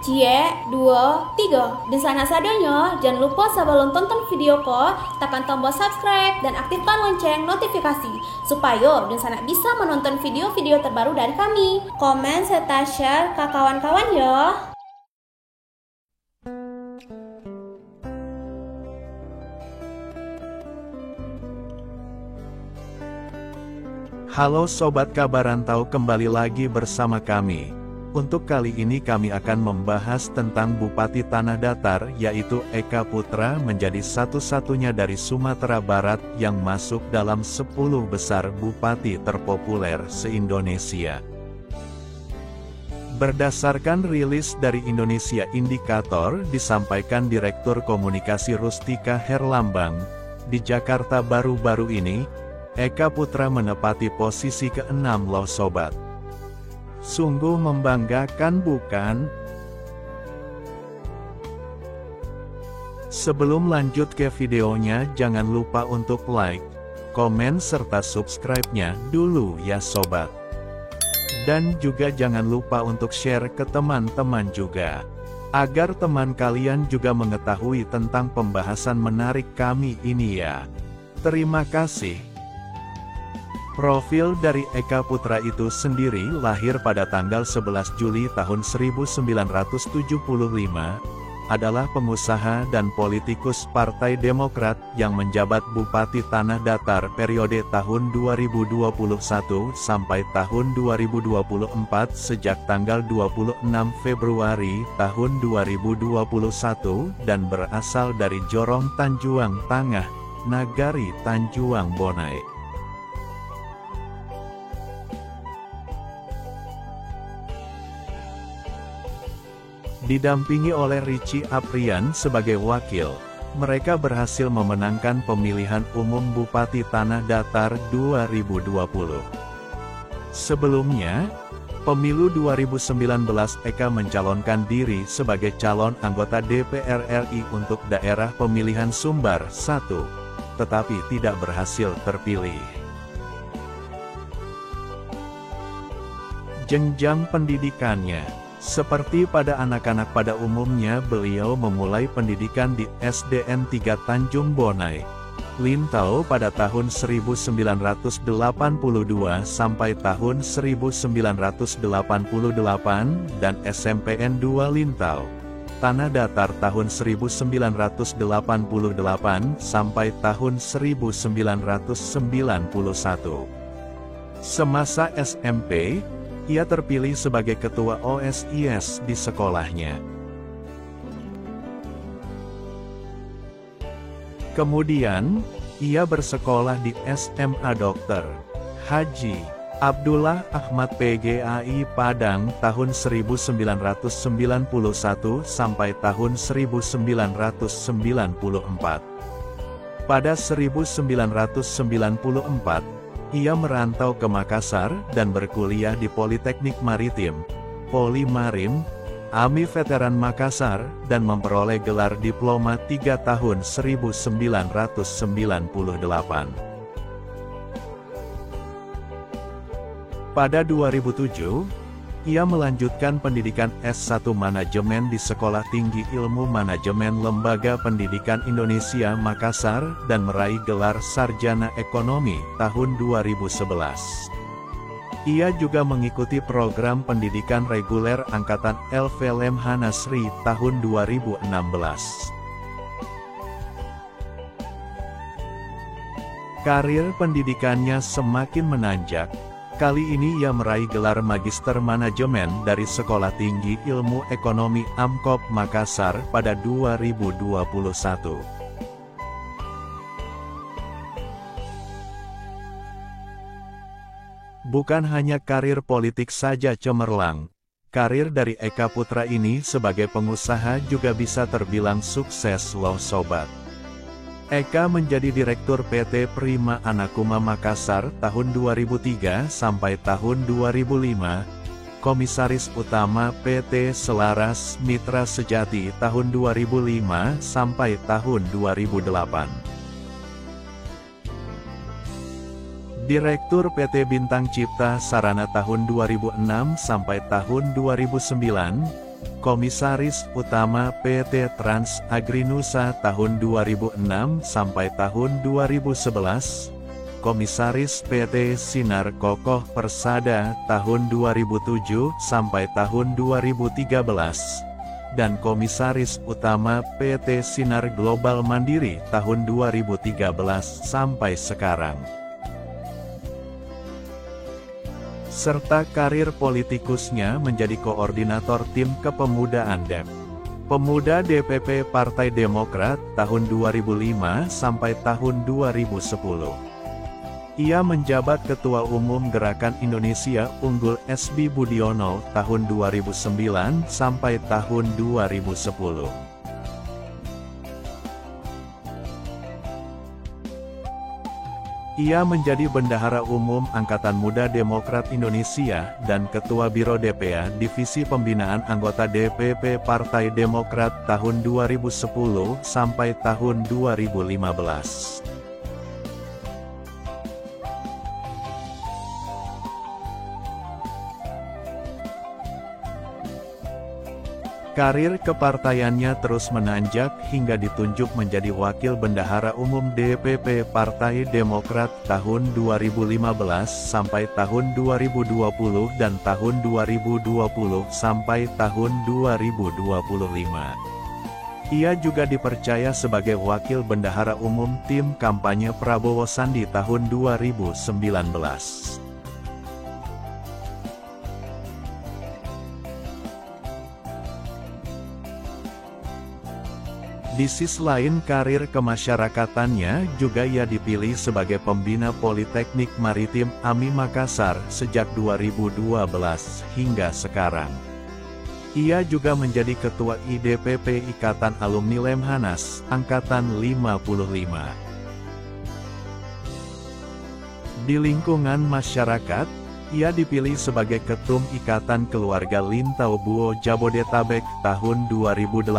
Cie, 2, 3. Dan sana sadanya, jangan lupa sebelum tonton video ko, tekan tombol subscribe dan aktifkan lonceng notifikasi supaya dan sana bisa menonton video-video terbaru dari kami. Komen serta share ke kawan-kawan ya. Halo Sobat Kabarantau, kembali lagi bersama kami. Untuk kali ini kami akan membahas tentang Bupati Tanah Datar, yaitu Eka Putra, menjadi satu-satunya dari Sumatera Barat yang masuk dalam 10 besar bupati terpopuler se-Indonesia. Berdasarkan rilis dari Indonesia Indikator, disampaikan Direktur Komunikasi Rustika Herlambang, di Jakarta baru-baru ini, Eka Putra menepati posisi ke-6 loh sobat. Sungguh membanggakan bukan? Sebelum lanjut ke videonya, jangan lupa untuk like, komen serta subscribe-nya dulu ya sobat. Dan juga jangan lupa untuk share ke teman-teman juga, agar teman kalian juga mengetahui tentang pembahasan menarik kami ini ya. Terima kasih. Profil dari Eka Putra itu sendiri lahir pada tanggal 11 Juli tahun 1975, adalah pengusaha dan politikus Partai Demokrat yang menjabat Bupati Tanah Datar periode tahun 2021 sampai tahun 2024 sejak tanggal 26 Februari tahun 2021 dan berasal dari Jorong Tanjuang Tangah, Nagari Tanjuang Bonai. Didampingi oleh Richie Aprian sebagai wakil, mereka berhasil memenangkan pemilihan umum Bupati Tanah Datar 2020. Sebelumnya, pemilu 2019 Eka mencalonkan diri sebagai calon anggota DPR RI untuk daerah pemilihan Sumbar 1, tetapi tidak berhasil terpilih. Jenjang pendidikannya. Seperti pada anak-anak pada umumnya, beliau memulai pendidikan di SDN 3 Tanjung Bonai, Lintau pada tahun 1982 sampai tahun 1988 dan SMPN 2 Lintau, Tanah Datar tahun 1988 sampai tahun 1991. Semasa SMP, ia terpilih sebagai ketua OSIS di sekolahnya. Kemudian, ia bersekolah di SMA Dr. Haji Abdullah Ahmad PGAI Padang tahun 1991 sampai tahun 1994. Pada 1994, ia merantau ke Makassar dan berkuliah di Politeknik Maritim, Polimarim, AMI Veteran Makassar, dan memperoleh gelar diploma 3 tahun 1998. Pada 2007, ia melanjutkan pendidikan S1 Manajemen di Sekolah Tinggi Ilmu Manajemen Lembaga Pendidikan Indonesia Makassar dan meraih gelar Sarjana Ekonomi tahun 2011. Ia juga mengikuti program pendidikan reguler Angkatan LV Lemhanasri tahun 2016. Karir pendidikannya semakin menanjak. Kali ini ia meraih gelar Magister Manajemen dari Sekolah Tinggi Ilmu Ekonomi Amkop Makassar pada 2021. Bukan hanya karir politik saja cemerlang, karir dari Eka Putra ini sebagai pengusaha juga bisa terbilang sukses loh sobat. Eka menjadi Direktur PT Prima Anakuma Makassar tahun 2003 sampai tahun 2005, Komisaris Utama PT Selaras Mitra Sejati tahun 2005 sampai tahun 2008. Direktur PT Bintang Cipta Sarana tahun 2006 sampai tahun 2009, Komisaris Utama PT Trans Agrinusa tahun 2006 sampai tahun 2011, Komisaris PT Sinar Kokoh Persada tahun 2007 sampai tahun 2013, dan Komisaris Utama PT Sinar Global Mandiri tahun 2013 sampai sekarang. Serta karir politikusnya menjadi koordinator tim kepemudaan Pemuda DPP Partai Demokrat tahun 2005 sampai tahun 2010. Ia menjabat Ketua Umum Gerakan Indonesia Unggul SB Budiono tahun 2009 sampai tahun 2010. Ia menjadi Bendahara Umum Angkatan Muda Demokrat Indonesia dan Ketua Biro DPA Divisi Pembinaan Anggota DPP Partai Demokrat tahun 2010 sampai tahun 2015. Karir kepartaiannya terus menanjak hingga ditunjuk menjadi Wakil Bendahara Umum DPP Partai Demokrat tahun 2015 sampai tahun 2020 dan tahun 2020 sampai tahun 2025. Ia juga dipercaya sebagai Wakil Bendahara Umum Tim Kampanye Prabowo Sandi tahun 2019. Di sisi lain karir kemasyarakatannya juga ia dipilih sebagai pembina Politeknik Maritim AMI Makassar sejak 2012 hingga sekarang. Ia juga menjadi Ketua IDPP Ikatan Alumni Lemhanas, Angkatan 55. Di lingkungan masyarakat, ia dipilih sebagai Ketum Ikatan Keluarga Lintau Buo Jabodetabek tahun 2018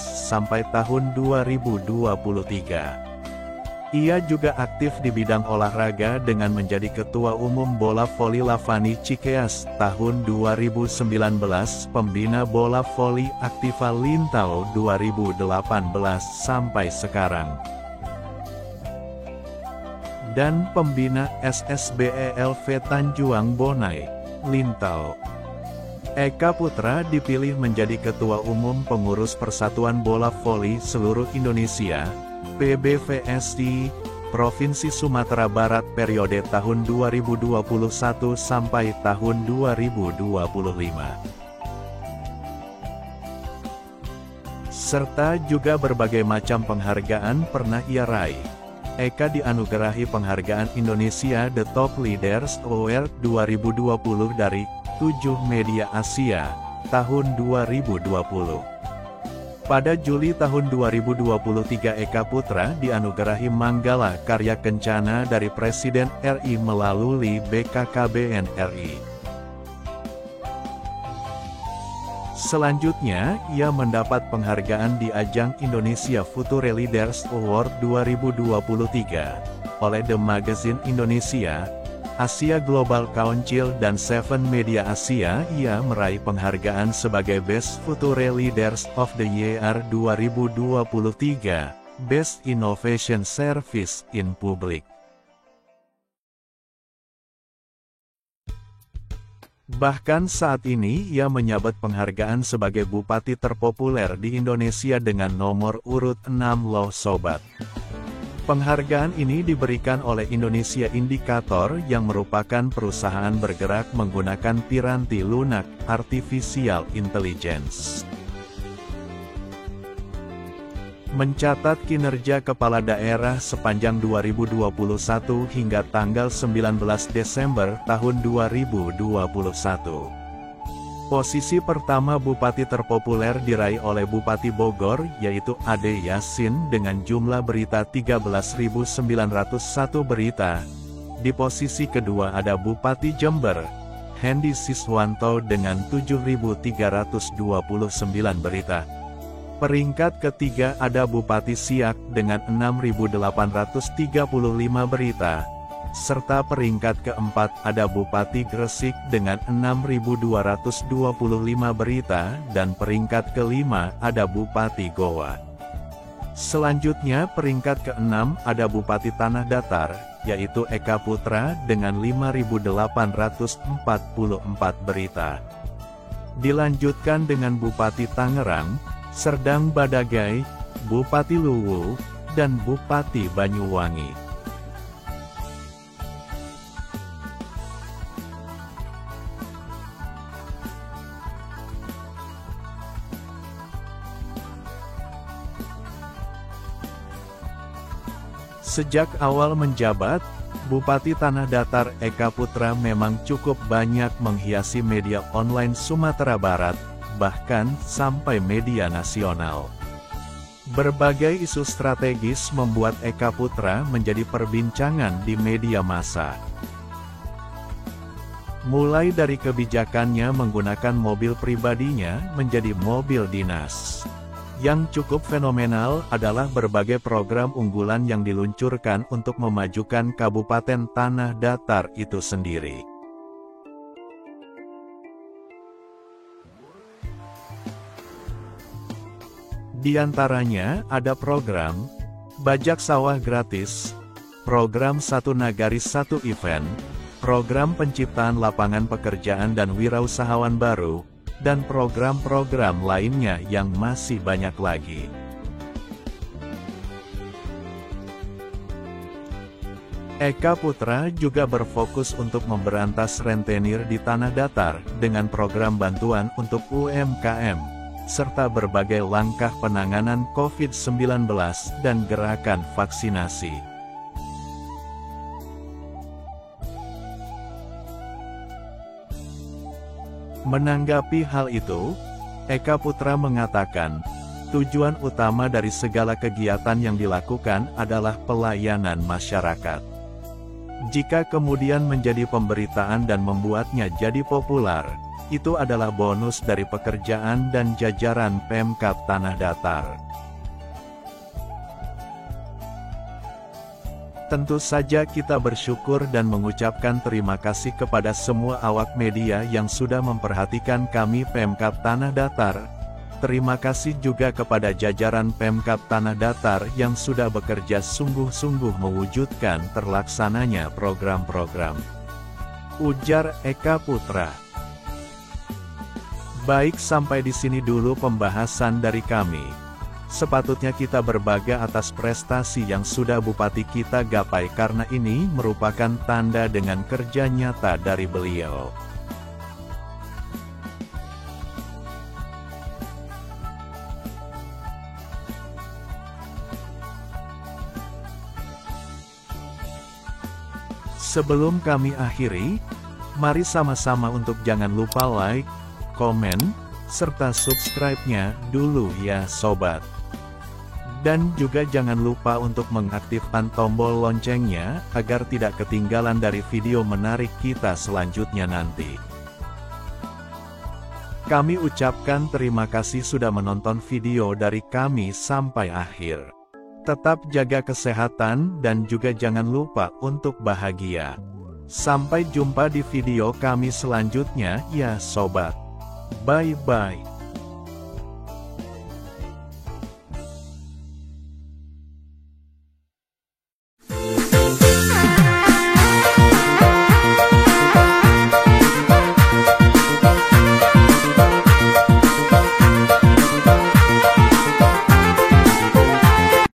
sampai tahun 2023. Ia juga aktif di bidang olahraga dengan menjadi Ketua Umum Bola Voli Lavani Cikeas tahun 2019, Pembina Bola Voli Aktiva Lintau 2018 sampai sekarang, dan Pembina SSBELV Tanjuang Bonai, Lintau. Eka Putra dipilih menjadi Ketua Umum Pengurus Persatuan Bola Voli Seluruh Indonesia, PBVSI, Provinsi Sumatera Barat periode tahun 2021 sampai tahun 2025. Serta juga berbagai macam penghargaan pernah ia raih. Eka dianugerahi penghargaan Indonesia The Top Leaders Award 2020 dari 7 Media Asia, tahun 2020. Pada Juli tahun 2023 Eka Putra dianugerahi Manggala Karya Kencana dari Presiden RI melalui BKKBN RI. Selanjutnya, ia mendapat penghargaan di ajang Indonesia Future Leaders Award 2023 oleh The Magazine Indonesia, Asia Global Council dan Seven Media Asia. Ia meraih penghargaan sebagai Best Future Leaders of the Year 2023, Best Innovation Service in Public. Bahkan saat ini ia menyabet penghargaan sebagai Bupati terpopuler di Indonesia dengan nomor urut 6 loh sobat. Penghargaan ini diberikan oleh Indonesia Indikator yang merupakan perusahaan bergerak menggunakan piranti lunak Artificial Intelligence. Mencatat kinerja kepala daerah sepanjang 2021 hingga tanggal 19 Desember tahun 2021. Posisi pertama Bupati terpopuler diraih oleh Bupati Bogor, yaitu Ade Yasin dengan jumlah berita 13.901 berita. Di posisi kedua ada Bupati Jember, Hendy Siswanto dengan 7.329 berita. Peringkat ketiga ada Bupati Siak dengan 6.835 berita, serta peringkat keempat ada Bupati Gresik dengan 6.225 berita dan peringkat kelima ada Bupati Goa. Selanjutnya peringkat keenam ada Bupati Tanah Datar, yaitu Eka Putra dengan 5.844 berita. Dilanjutkan dengan Bupati Tangerang, Serdang Badagai, Bupati Luwu, dan Bupati Banyuwangi. Sejak awal menjabat, Bupati Tanah Datar Eka Putra memang cukup banyak menghiasi media online Sumatera Barat, bahkan sampai media nasional. Berbagai isu strategis membuat Eka Putra menjadi perbincangan di media massa. Mulai dari kebijakannya menggunakan mobil pribadinya menjadi mobil dinas. Yang cukup fenomenal adalah berbagai program unggulan yang diluncurkan untuk memajukan Kabupaten Tanah Datar itu sendiri. Di antaranya ada program Bajak Sawah Gratis, program Satu Nagari Satu Event, program penciptaan lapangan pekerjaan dan wirausahawan baru, dan program-program lainnya yang masih banyak lagi. Eka Putra juga berfokus untuk memberantas rentenir di Tanah Datar dengan program bantuan untuk UMKM, serta berbagai langkah penanganan COVID-19 dan gerakan vaksinasi. Menanggapi hal itu, Eka Putra mengatakan, tujuan utama dari segala kegiatan yang dilakukan adalah pelayanan masyarakat. Jika kemudian menjadi pemberitaan dan membuatnya jadi populer, itu adalah bonus dari pekerjaan dan jajaran Pemkab Tanah Datar. Tentu saja kita bersyukur dan mengucapkan terima kasih kepada semua awak media yang sudah memperhatikan kami Pemkab Tanah Datar. Terima kasih juga kepada jajaran Pemkab Tanah Datar yang sudah bekerja sungguh-sungguh mewujudkan terlaksananya program-program. Ujar Eka Putra. Baik, sampai di sini dulu pembahasan dari kami. Sepatutnya kita berbangga atas prestasi yang sudah Bupati kita gapai karena ini merupakan tanda dengan kerja nyata dari beliau. Sebelum kami akhiri, mari sama-sama untuk jangan lupa like, komen, serta subscribe-nya dulu ya sobat. Dan juga jangan lupa untuk mengaktifkan tombol loncengnya, agar tidak ketinggalan dari video menarik kita selanjutnya nanti. Kami ucapkan terima kasih sudah menonton video dari kami sampai akhir. Tetap jaga kesehatan dan juga jangan lupa untuk bahagia. Sampai jumpa di video kami selanjutnya ya sobat. Bye-bye.